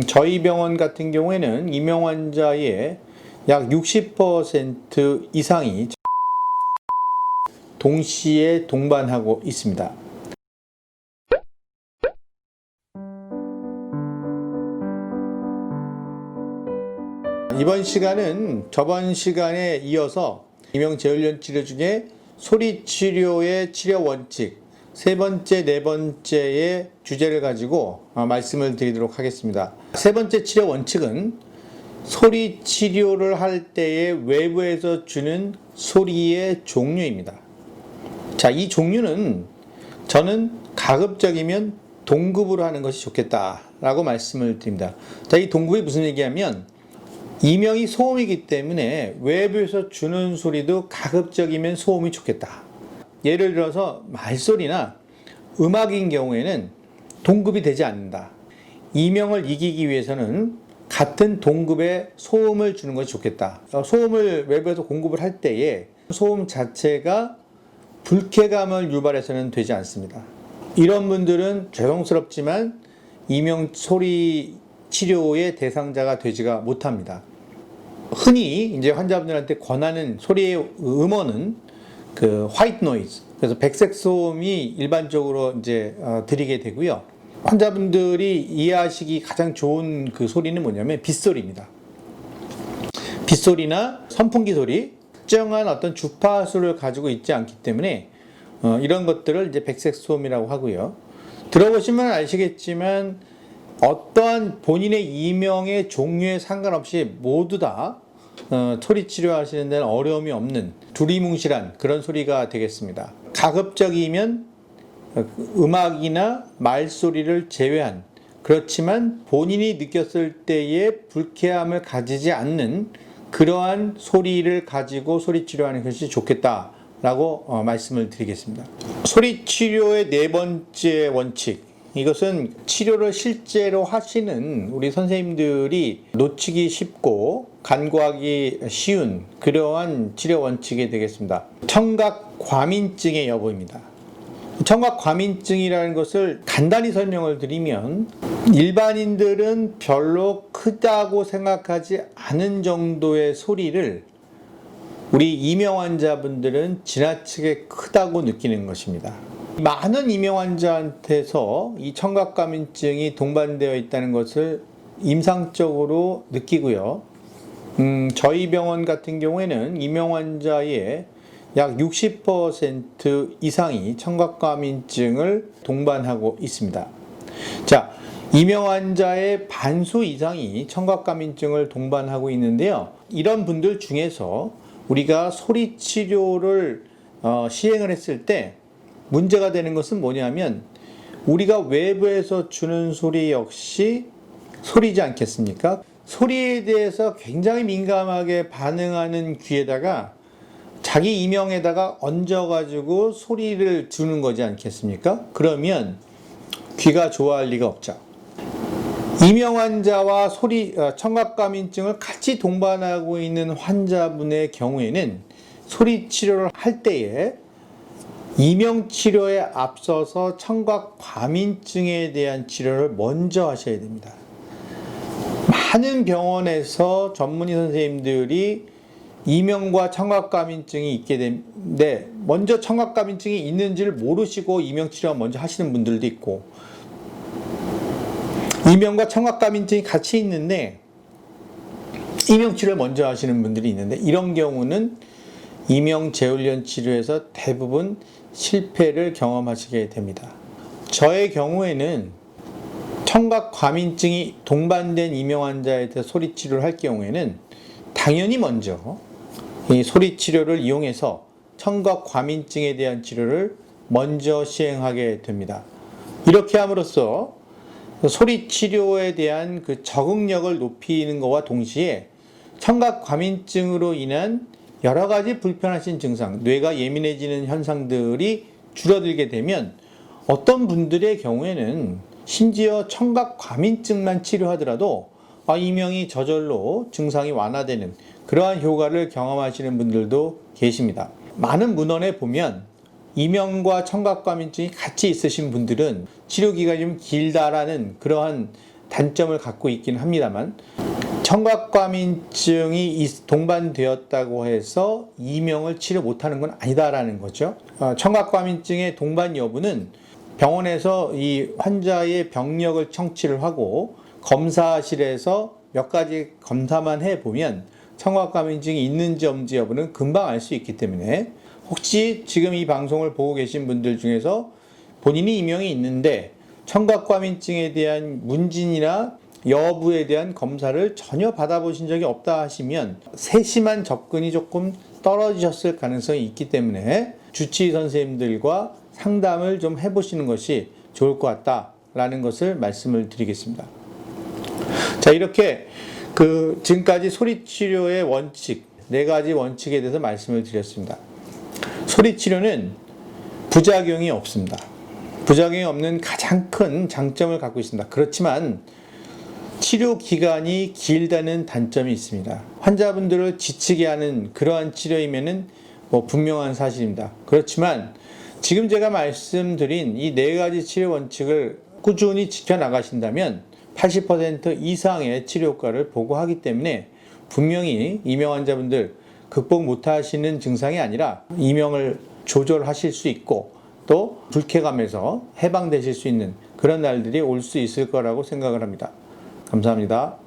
저희 병원 같은 경우에는 이명 환자의 약 60% 이상이 동시에 동반하고 있습니다. 이번 시간은 저번 시간에 이어서 이명재훈련 치료 중에 소리 치료의 치료 원칙 세 번째, 네 번째의 주제를 가지고 말씀을 드리도록 하겠습니다. 세 번째 치료 원칙은 소리 치료를 할 때에 외부에서 주는 소리의 종류입니다. 자, 이 종류는 저는 가급적이면 동급으로 하는 것이 좋겠다라고 말씀을 드립니다. 자, 이 동급이 무슨 얘기냐면 이명이 소음이기 때문에 외부에서 주는 소리도 가급적이면 소음이 좋겠다. 예를 들어서 말소리나 음악인 경우에는 동급이 되지 않는다. 이명을 이기기 위해서는 같은 동급의 소음을 주는 것이 좋겠다. 소음을 외부에서 공급을 할 때에 소음 자체가 불쾌감을 유발해서는 되지 않습니다. 이런 분들은 죄송스럽지만 이명 소리 치료의 대상자가 되지가 못합니다. 흔히 이제 환자분들한테 권하는 소리의 음원은 그 화이트 노이즈, 그래서 백색 소음이 일반적으로 이제 드리게 되고요. 환자분들이 이해하시기 가장 좋은 그 소리는 뭐냐면 빗소리입니다. 빗소리나 선풍기 소리, 특정한 어떤 주파수를 가지고 있지 않기 때문에 이런 것들을 이제 백색 소음이라고 하고요. 들어보시면 아시겠지만 어떠한 본인의 이명의 종류에 상관없이 모두 다 소리 치료하시는 데는 어려움이 없는 두리뭉실한 그런 소리가 되겠습니다. 가급적이면 음악이나 말소리를 제외한, 그렇지만 본인이 느꼈을 때의 불쾌함을 가지지 않는 그러한 소리를 가지고 소리 치료하는 것이 좋겠다라고 말씀을 드리겠습니다. 소리 치료의 네 번째 원칙, 이것은 치료를 실제로 하시는 우리 선생님들이 놓치기 쉽고 간과하기 쉬운 그러한 치료 원칙이 되겠습니다. 청각과민증의 여부입니다. 청각과민증이라는 것을 간단히 설명을 드리면 일반인들은 별로 크다고 생각하지 않은 정도의 소리를 우리 이명 환자분들은 지나치게 크다고 느끼는 것입니다. 많은 이명 환자한테서 이 청각과민증이 동반되어 있다는 것을 임상적으로 느끼고요. 저희 병원 같은 경우에는 이명 환자의 약 60% 이상이 청각과민증을 동반하고 있습니다. 자, 이명 환자의 반수 이상이 청각과민증을 동반하고 있는데요. 이런 분들 중에서 우리가 소리 치료를 시행을 했을 때 문제가 되는 것은 뭐냐면 우리가 외부에서 주는 소리 역시 소리지 않겠습니까? 소리에 대해서 굉장히 민감하게 반응하는 귀에다가 자기 이명에다가 얹어가지고 소리를 주는 거지 않겠습니까? 그러면 귀가 좋아할 리가 없죠. 이명 환자와 청각과민증을 같이 동반하고 있는 환자분의 경우에는 소리 치료를 할 때에 이명 치료에 앞서서 청각과민증에 대한 치료를 먼저 하셔야 됩니다. 많은 병원에서 전문의 선생님들이 이명과 청각과민증이 있게 되는데 먼저 청각과민증이 있는지를 모르시고 이명 치료 먼저 하시는 분들도 있고, 이명과 청각과민증이 같이 있는데 이명 치료를 먼저 하시는 분들이 있는데, 이런 경우는 이명 재훈련 치료에서 대부분 실패를 경험하시게 됩니다. 저의 경우에는 청각과민증이 동반된 이명 환자에 대해 소리 치료를 할 경우에는 당연히 먼저 이 소리 치료를 이용해서 청각과민증에 대한 치료를 먼저 시행하게 됩니다. 이렇게 함으로써 소리 치료에 대한 그 적응력을 높이는 것과 동시에 청각과민증으로 인한 여러 가지 불편하신 증상, 뇌가 예민해지는 현상들이 줄어들게 되면 어떤 분들의 경우에는 심지어 청각과민증만 치료하더라도 이명이 저절로 증상이 완화되는 그러한 효과를 경험하시는 분들도 계십니다. 많은 문헌에 보면 이명과 청각과민증이 같이 있으신 분들은 치료 기간이 좀 길다라는 그러한 단점을 갖고 있긴 합니다만, 청각과민증이 동반되었다고 해서 이명을 치료 못하는 건 아니다라는 거죠. 청각과민증의 동반 여부는 병원에서 이 환자의 병력을 청취를 하고 검사실에서 몇 가지 검사만 해보면 청각과민증이 있는지 없는지 여부는 금방 알 수 있기 때문에, 혹시 지금 이 방송을 보고 계신 분들 중에서 본인이 이명이 있는데 청각과민증에 대한 문진이나 여부에 대한 검사를 전혀 받아보신 적이 없다 하시면 세심한 접근이 조금 떨어지셨을 가능성이 있기 때문에 주치의 선생님들과 상담을 좀 해보시는 것이 좋을 것 같다라는 것을 말씀을 드리겠습니다. 자, 이렇게 지금까지 소리치료의 원칙, 4가지 원칙에 대해서 말씀을 드렸습니다. 소리치료는 부작용이 없습니다. 부작용이 없는 가장 큰 장점을 갖고 있습니다. 그렇지만 치료 기간이 길다는 단점이 있습니다. 환자분들을 지치게 하는 그러한 치료이면은 분명한 사실입니다. 그렇지만 지금 제가 말씀드린 이 4가지 치료 원칙을 꾸준히 지켜나가신다면 80% 이상의 치료 효과를 보고하기 때문에 분명히 이명 환자분들 극복 못하시는 증상이 아니라 이명을 조절하실 수 있고 또 불쾌감에서 해방되실 수 있는 그런 날들이 올 수 있을 거라고 생각을 합니다. 감사합니다.